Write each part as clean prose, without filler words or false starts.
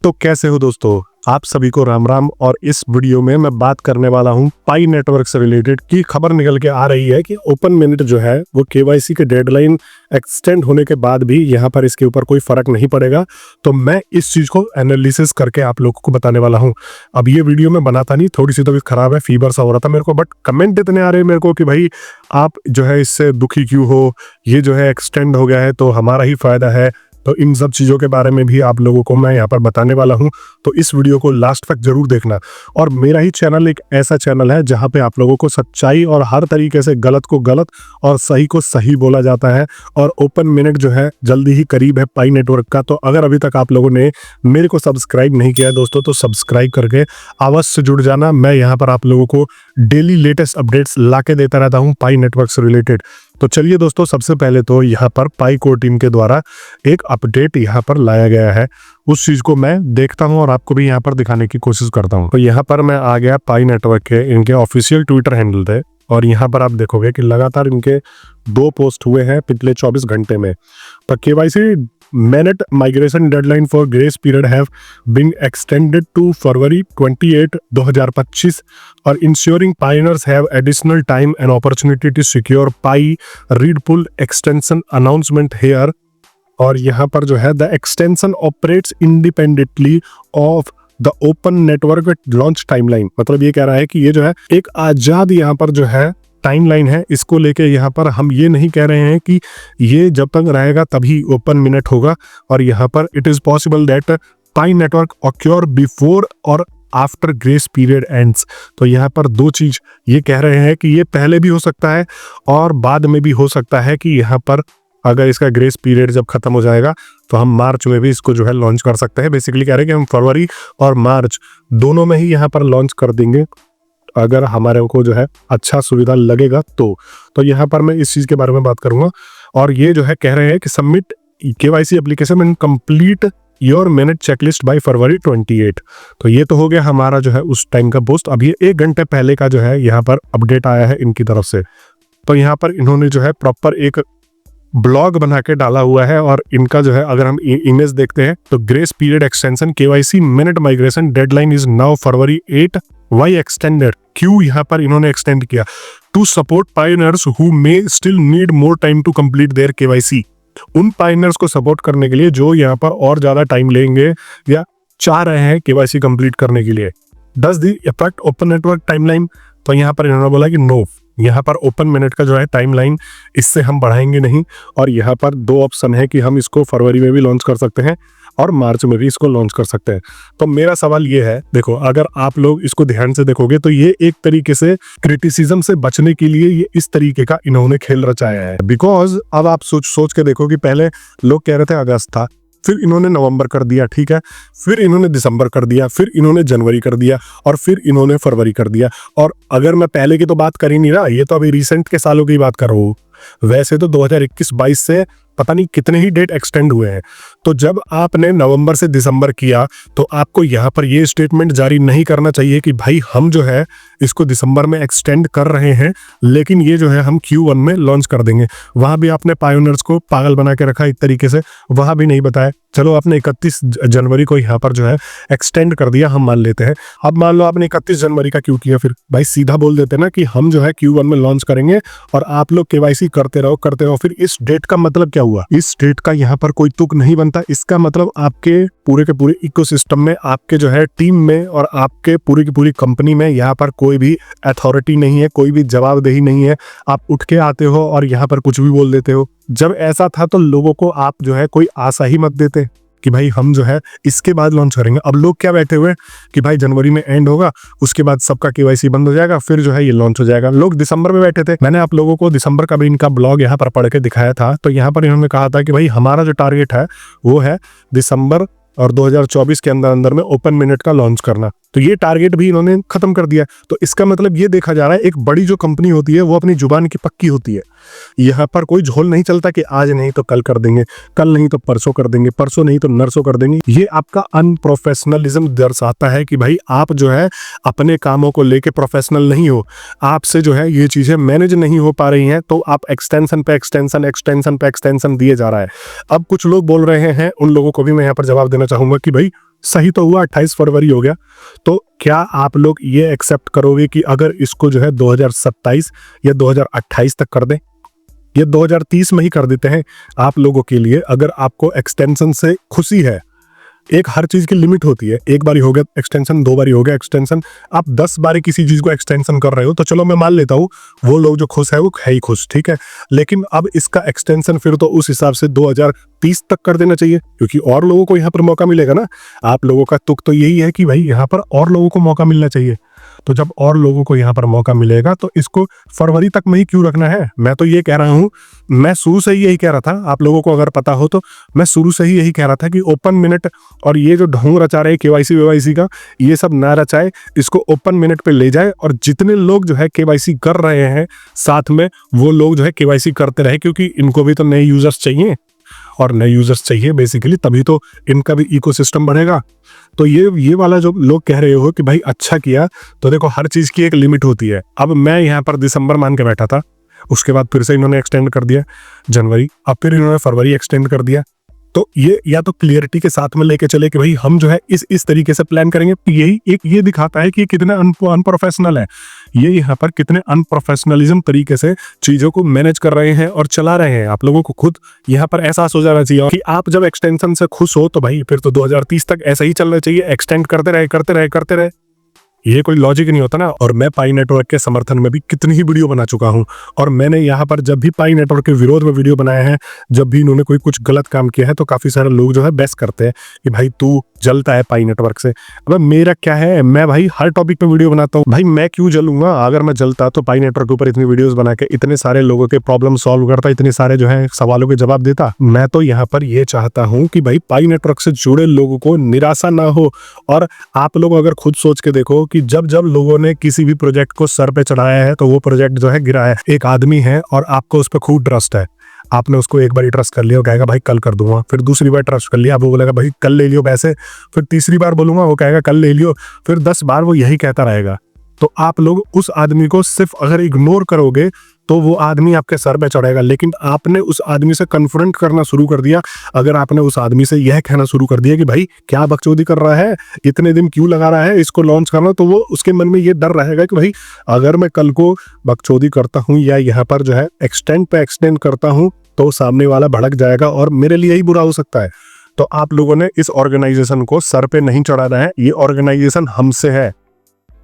तो कैसे हो दोस्तों, आप सभी को राम राम। और इस वीडियो में मैं बात करने वाला हूं पाई नेटवर्क से रिलेटेड की खबर निकल के आ रही है कि ओपन मिनट जो है वो केवाईसी के डेडलाइन एक्सटेंड होने के बाद भी यहां पर इसके ऊपर कोई फर्क नहीं पड़ेगा। तो मैं इस चीज को एनालिसिस करके आप लोगों को बताने वाला हूं। अब ये वीडियो मैं बनाता नहीं, थोड़ी सी तबीयत खराब है, फीवर सा हो रहा था मेरे को, बट कमेंट इतने आ रहे हैं मेरे को कि भाई आप जो है इससे दुखी क्यों हो, ये जो है एक्सटेंड हो गया है तो हमारा ही फायदा है। तो इन सब चीज़ों के बारे में भी आप लोगों को मैं यहाँ पर बताने वाला हूँ, तो इस वीडियो को लास्ट तक जरूर देखना। और मेरा ही चैनल एक ऐसा चैनल है जहाँ पे आप लोगों को सच्चाई और हर तरीके से गलत को गलत और सही को सही बोला जाता है। और ओपन मिनट जो है जल्दी ही करीब है पाई नेटवर्क का। तो अगर अभी तक आप लोगों ने मेरे को सब्सक्राइब नहीं किया है दोस्तों, तो सब्सक्राइब करके अवश्य जुड़ जाना। मैं यहाँ पर आप लोगों को डेली लेटेस्ट अपडेट्स ला के देता रहता हूँ पाई नेटवर्क से रिलेटेड। तो चलिए दोस्तों, सबसे पहले तो यहाँ पर पाई कोर टीम के द्वारा एक अपडेट यहाँ पर लाया गया है, उस चीज को मैं देखता हूँ और आपको भी यहाँ पर दिखाने की कोशिश करता हूँ। तो यहाँ पर मैं आ गया पाई नेटवर्क के इनके ऑफिशियल ट्विटर हैंडल थे, और यहाँ पर आप देखोगे कि लगातार इनके 2 पोस्ट हुए हैं पिछले 24 घंटे में। तो KYC minute migration deadline for grace period have been extended to February 28, 2025 और insuring pioneers have additional time and opportunity to secure pi read pull extension announcement here. और यहाँ पर जो है the extension operates independently of the open network launch timeline. मतलब ये कह रहा है कि ये जो है एक आजाद यहाँ पर जो है टाइमलाइन है, इसको लेके यहाँ पर हम ये नहीं कह रहे हैं कि ये जब तक रहेगा तभी ओपन मिनट होगा। और यहाँ पर it is possible that pi network occur before और आफ्टर ग्रेस पीरियड एंड्स। तो यहाँ पर 2 चीज ये कह रहे हैं कि ये पहले भी हो सकता है और बाद में भी हो सकता है कि यहाँ पर अगर इसका ग्रेस पीरियड जब खत्म हो जाएगा तो हम मार्च में भी इसको जो है लॉन्च कर सकते हैं। बेसिकली कह रहे हैं कि हम फरवरी और मार्च दोनों में ही यहाँ पर लॉन्च कर देंगे अगर हमारे को जो है अच्छा सुविधा लगेगा तो यहाँ पर मैं इस चीज के बारे में बात करूंगा। और ये जो है कह रहे हैं कि submit KYC application and complete your minute checklist by February 28। तो ये तो हो गया हमारा जो है उस टाइम का पोस्ट। अब ये 1 घंटे पहले का जो है यहाँ पर अपडेट आया है इनकी तरफ से। तो यहाँ पर इन्होंने जो है प्रॉपर एक ब्लॉग बना के डाला हुआ है, और इनका जो है अगर हम इमेज देखते हैं तो grace period extension KYC minute migration deadline is now February 8 why extended. क्यों यहाँ पर इन्होंने एक्सटेंड किया? To support pioneers who may still need more time to complete their KYC. उन पायनियर्स को सपोर्ट करने के लिए जो यहाँ पर और ज्यादा टाइम लेंगे या चाह रहे हैं केवाईसी कंप्लीट करने के लिए। Does the effect open network timeline? तो यहाँ पर इन्होंने बोला कि नो, यहाँ पर ओपन मिनट का जो है टाइमलाइन इससे हम बढ़ाएंगे नहीं। और यहाँ पर 2 ऑप्शन है कि हम इसको फरवरी में भी लॉन्च कर सकते हैं और मार्च में भी इसको लॉन्च कर सकते हैं। तो मेरा सवाल ये है, देखो अगर आप लोग इसको ध्यान से देखोगे तो ये एक तरीके से क्रिटिसिज्म से बचने के लिए ये इस तरीके का इन्होंने खेल रचाया है। बिकॉज अब आप सोच के देखो कि पहले लोग कह रहे थे अगस्त था, फिर इन्होंने नवंबर कर दिया, ठीक है, फिर इन्होंने दिसंबर कर दिया, फिर इन्होंने जनवरी कर दिया, और फिर इन्होंने फरवरी कर दिया। और अगर मैं पहले की तो बात कर ही नहीं रहा, ये तो अभी रिसेंट के सालों की बात कर रहा हूँ। वैसे तो 2021-22 से पता नहीं कितने ही डेट एक्सटेंड हुए हैं। तो जब आपने नवंबर से दिसंबर किया तो आपको यहाँ पर ये स्टेटमेंट जारी नहीं करना चाहिए कि भाई हम जो है इसको दिसंबर में एक्सटेंड कर रहे हैं, लेकिन ये जो है हम Q1 में लॉन्च कर देंगे। वहां भी आपने पायोनियर्स को पागल बना के रखा एक तरीके से, वहां भी नहीं बताया। चलो आपने 31 जनवरी को यहाँ पर जो है एक्सटेंड कर दिया, हम मान लेते हैं। अब मान लो आपने 31 जनवरी का क्यों किया? फिर भाई सीधा बोल देते ना कि हम जो है Q1 में लॉन्च करेंगे और आप लोग केवाईसी करते रहो। फिर इस डेट का मतलब क्या हुआ? इस डेट का यहाँ पर कोई तुक नहीं बनता। इसका मतलब आपके पूरे के पूरे इकोसिस्टम में, आपके जो है टीम में और आपके पूरी की पूरी कंपनी में यहाँ पर कोई भी अथॉरिटी नहीं है, कोई भी जवाबदेही नहीं है। आप उठ के आते हो और यहाँ पर कुछ भी बोल देते हो। जब ऐसा था तो लोगों को आप जो है कोई आशा ही मत देते कि भाई हम जो है इसके बाद लॉन्च करेंगे। अब लोग क्या बैठे हुए कि भाई जनवरी में एंड होगा, उसके बाद सबका केवाईसी बंद हो जाएगा, फिर जो है ये लॉन्च हो जाएगा। लोग दिसंबर में बैठे थे। मैंने आप लोगों को दिसंबर का भी इनका ब्लॉग यहाँ पर पढ़ के दिखाया था। तो यहाँ पर इन्होंने कहा था कि भाई हमारा जो टारगेट है वो है दिसंबर और 2024 के अंदर में ओपन मिनट का लॉन्च करना। तो ये टारगेट भी इन्होंने खत्म कर दिया। तो इसका मतलब ये देखा जा रहा है, एक बड़ी जो कंपनी होती है वो अपनी जुबान की पक्की होती है। यहाँ पर कोई झोल नहीं चलता कि आज नहीं तो कल कर देंगे, कल नहीं तो परसों कर देंगे, परसों नहीं तो नरसों कर देंगे। ये आपका अनप्रोफेशनलिज्म दर्शाता है कि भाई आप जो है अपने कामों को लेके प्रोफेशनल नहीं हो, आपसे जो है ये चीजें मैनेज नहीं हो पा रही हैं, तो आप एक्सटेंशन पे एक्सटेंशन दिए जा रहा है। अब कुछ लोग बोल रहे हैं, उन लोगों को भी मैं यहाँ पर जवाब देना चाहूंगा कि भाई सही तो हुआ, 28 फरवरी हो गया। तो क्या आप लोग ये एक्सेप्ट करोगे कि अगर इसको जो है 2027 या 2028 तक कर दें, ये 2030 में ही कर देते हैं आप लोगों के लिए? अगर आपको एक्सटेंशन से खुशी है, एक हर चीज की लिमिट होती है, एक बारी हो गया एक्सटेंशन, 2 बारी हो गया एक्सटेंशन, आप 10 बारी किसी चीज को एक्सटेंशन कर रहे हो तो चलो मैं मान लेता हूँ वो लोग जो खुश है वो है ही खुश, ठीक है। लेकिन अब इसका एक्सटेंशन फिर तो उस हिसाब से 2030 तक कर देना चाहिए, क्योंकि और लोगों को यहाँ पर मौका मिलेगा ना। आप लोगों का तुक तो यही है कि भाई यहाँ पर और लोगों को मौका मिलना चाहिए। तो जब और लोगों को यहाँ पर मौका मिलेगा तो इसको फरवरी तक में ही क्यों रखना है? मैं तो ये कह रहा हूँ, मैं शुरू से ही यही कह रहा था, आप लोगों को अगर पता हो तो मैं शुरू से ही यही कह रहा था कि ओपन मिनट और ये जो ढोंग रचा रहे केवाईसी वेवाईसी का, ये सब ना रचाए, इसको ओपन मिनट पे ले जाए और जितने लोग जो है केवाईसी कर रहे हैं साथ में वो लोग जो है केवाईसी करते रहे, क्योंकि इनको भी तो नए यूजर्स चाहिए और नए यूजर्स चाहिए बेसिकली, तभी तो इनका भी इकोसिस्टम बढ़ेगा। तो ये वाला जो लोग कह रहे हो कि भाई अच्छा किया, तो देखो हर चीज की एक लिमिट होती है। अब मैं यहाँ पर दिसंबर मान के बैठा था, उसके बाद फिर से इन्होंने एक्सटेंड कर दिया जनवरी, अब फिर इन्होंने फरवरी एक्सटेंड कर दिया। तो ये या तो क्लियरिटी के साथ में लेके चले कि भाई हम जो है इस तरीके से प्लान करेंगे, यही एक ये दिखाता है कि कितने अनप्रोफेशनल है, ये यहाँ पर कितने अनप्रोफेशनलिज्म तरीके से चीजों को मैनेज कर रहे हैं और चला रहे हैं। आप लोगों को खुद यहाँ पर एहसास हो जाना चाहिए कि आप जब एक्सटेंशन से खुश हो तो भाई फिर तो 2030 तक ऐसा ही चलना चाहिए, एक्सटेंड करते रहे करते रहे करते रहे। ये कोई लॉजिक नहीं होता ना। और मैं पाई नेटवर्क के समर्थन में भी कितनी ही वीडियो बना चुका हूं, और मैंने यहाँ पर जब भी पाई नेटवर्क के विरोध में वीडियो बनाए हैं, जब भी इन्होंने कोई कुछ गलत काम किया है, तो काफी सारे लोग जो है बहस करते हैं कि भाई तू जलता है पाई नेटवर्क से। अब मेरा क्या है, मैं भाई हर टॉपिक पे वीडियो बनाता हूँ, भाई मैं क्यों जलूंगा? अगर मैं जलता तो पाई नेटवर्क के ऊपर इतनी वीडियोस बना के इतने सारे लोगों के प्रॉब्लम सॉल्व करता, इतने सारे जो है सवालों के जवाब देता। मैं तो यहाँ पर ये चाहता हूँ कि भाई पाई नेटवर्क से जुड़े लोगों को निराशा ना हो। और आप लोग अगर खुद सोच के देखो कि जब जब लोगों ने किसी भी प्रोजेक्ट को सर पे चढ़ाया है तो वो प्रोजेक्ट जो है गिरा है। एक आदमी है और आपको उस पर खूब ट्रस्ट है, आपने उसको एक बार ट्रस्ट कर लिया, वो कहेगा भाई कल कर दूंगा, फिर दूसरी बार ट्रस्ट कर लिया, वो बोलेगा भाई कल ले लियो पैसे, फिर तीसरी बार बोलूंगा, वो कहेगा कल ले लियो, फिर 10 बार वो यही कहता रहेगा। तो आप लोग उस आदमी को सिर्फ अगर इग्नोर करोगे तो वो आदमी आपके सर पे चढ़ेगा। लेकिन आपने उस आदमी से कन्फ्रंट करना शुरू कर दिया, अगर आपने उस आदमी से यह कहना शुरू कर दिया कि भाई क्या बकचोदी कर रहा है, इतने दिन क्यों लगा रहा है इसको लॉन्च करना, तो वो उसके मन में ये डर रहेगा कि भाई अगर मैं कल को बकचोदी करता हूँ या यहाँ पर जो है एक्सटेंड पे एक्सटेंड करता हूँ तो सामने वाला भड़क जाएगा और मेरे लिए ही बुरा हो सकता है। तो आप लोगों ने इस ऑर्गेनाइजेशन को सर पे नहीं चढ़ाना है, ये ऑर्गेनाइजेशन हमसे है,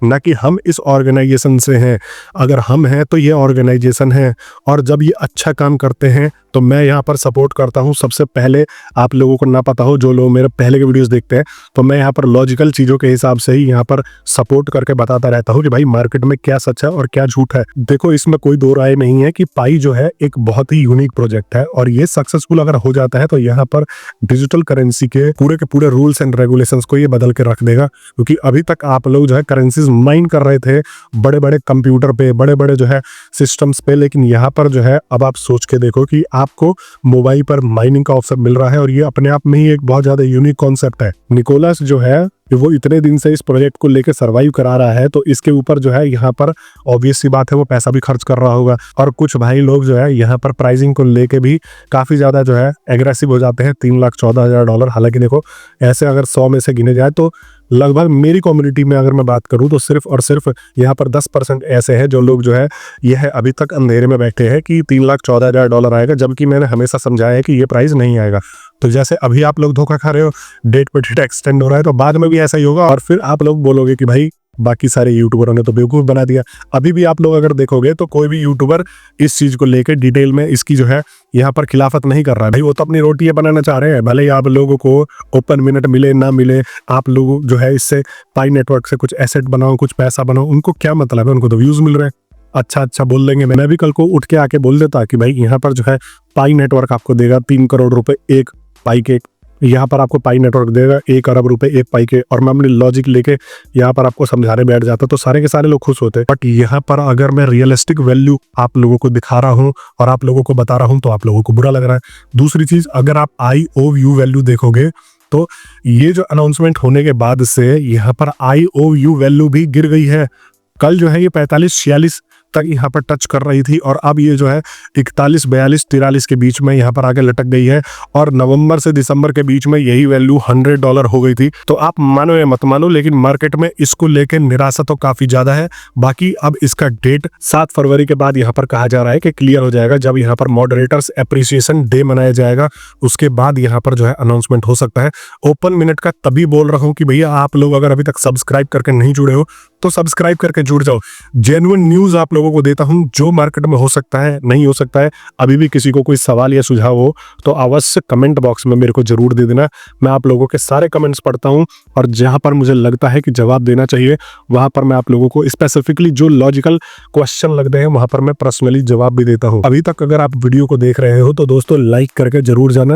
ना कि हम इस ऑर्गेनाइजेशन से हैं। अगर हम हैं तो ये ऑर्गेनाइजेशन है, और जब ये अच्छा काम करते हैं तो मैं यहाँ पर सपोर्ट करता हूँ। सबसे पहले आप लोगों को ना पता हो, जो लोग मेरे पहले के वीडियोस देखते हैं, तो मैं यहाँ पर लॉजिकल चीज़ों के हिसाब से ही यहाँ पर सपोर्ट करके बताता रहता हूँ कि भाई मार्केट में क्या सच है और क्या झूठ है। देखो इसमें कोई दो राय नहीं है कि पाई जो है एक बहुत ही यूनिक प्रोजेक्ट है, और ये सक्सेसफुल अगर हो जाता है तो यहाँ पर डिजिटल करेंसी के पूरे रूल्स एंड रेगुलेशंस को ये बदल के रख देगा। क्योंकि अभी तक आप लोग जो है करेंसीज माइन कर रहे थे बड़े बड़े कंप्यूटर पे, बड़े बड़े जो है सिस्टम्स पे, लेकिन यहाँ पर जो है अब आप सोच के देखो कि आपको मोबाइल पर माइनिंग का ऑप्शन मिल रहा है, और ये अपने आप में ही एक बहुत ज्यादा यूनिक कॉन्सेप्ट है। निकोलस जो है वो इतने दिन से इस प्रोजेक्ट को लेकर सरवाइव करा रहा है, तो इसके ऊपर जो है यहाँ पर ऑब्वियस सी बात है वो पैसा भी खर्च कर रहा होगा। और कुछ भाई लोग जो है यहाँ पर प्राइसिंग को लेके भी काफी ज्यादा जो है एग्रेसिव हो जाते हैं, $3,14,000। हालांकि देखो ऐसे अगर 100 में से गिने जाए तो लगभग मेरी कम्युनिटी में अगर मैं बात करूं तो सिर्फ और सिर्फ यहाँ पर 10% ऐसे हैं जो लोग जो है यह अभी तक अंधेरे में बैठे हैं कि $3,14,000 आएगा, जबकि मैंने हमेशा समझाया है कि ये प्राइस नहीं आएगा। तो जैसे अभी आप लोग धोखा खा रहे हो, डेट पे डेट एक्सटेंड हो रहा है, तो बाद में भी ऐसा ही होगा, और फिर आप लोग बोलोगे कि भाई बाकी सारे यूट्यूबरों ने तो बेवकूफ बना दिया। अभी भी आप लोग अगर देखोगे तो कोई भी यूट्यूबर इस चीज को लेकर डिटेल में इसकी जो है यहाँ पर खिलाफत नहीं कर रहा है। भाई वो तो अपनी रोटियां बनाना चाह रहे हैं, भले ही आप लोगों को ओपन मिनट मिले ना मिले, आप लोग जो है इससे पाई नेटवर्क से कुछ एसेट बनाओ, कुछ पैसा बनाओ, उनको क्या मतलब है, उनको तो व्यूज मिल रहे हैं। अच्छा बोल देंगे, मैं भी कल को उठ के आके बोल देता कि भाई यहाँ पर जो है पाई नेटवर्क आपको देगा 3 करोड़ रुपए एक पाई के, यहाँ पर आपको पाई नेटवर्क देगा 1 अरब रुपए एक पाई के, और मैं अपनी लॉजिक लेके यहाँ पर आपको समझाने बैठ जाता तो सारे के सारे लोग खुश होते। बट यहाँ पर अगर मैं रियलिस्टिक वैल्यू आप लोगों को दिखा रहा हूँ और आप लोगों को बता रहा हूँ तो आप लोगों को बुरा लग रहा है। दूसरी चीज, अगर आप IOU वैल्यू देखोगे तो ये जो अनाउंसमेंट होने के बाद से यहाँ पर IOU वैल्यू भी गिर गई है। कल जो है ये 45-46 तक यहाँ पर टच कर रही थी और अब ये जो है 41, 42, 43 के बीच में यहाँ पर आके लटक गई है और नवंबर से दिसंबर के बीच में यही वैल्यू $100 हो गई थी। तो आप मानो या मत मानो, लेकिन मार्केट में इसको लेकर निराशा तो काफी ज्यादा है। बाकी अब इसका डेट 7 फरवरी के बाद यहाँ पर कहा जा रहा है कि क्लियर हो जाएगा, जब यहाँ पर मॉडरेटर्स एप्रिसिएशन डे मनाया जाएगा उसके बाद यहाँ पर जो है अनाउंसमेंट हो सकता है। ओपन मिनट का तभी बोल रहा हूँ कि भैया आप लोग अगर अभी तक सब्सक्राइब करके नहीं जुड़े हो तो सब्सक्राइब करके जुड़ जाओ। जेन्युइन न्यूज आप लोगों को देता हूं जो मार्केट में हो सकता है, नहीं हो सकता है। अभी भी किसी को कोई सवाल या सुझाव हो तो अवश्य कमेंट बॉक्स में मेरे को जरूर दे देना। मैं आप लोगों के सारे कमेंट्स पढ़ता हूं और जहां पर मुझे लगता है कि जवाब देना चाहिए वहां पर मैं आप लोगों को स्पेसिफिकली जो लॉजिकल क्वेश्चन लगते हैं वहां पर मैं पर्सनली जवाब भी देता हूं। अभी तक अगर आप वीडियो को देख रहे हो तो दोस्तों लाइक करके जरूर जाना।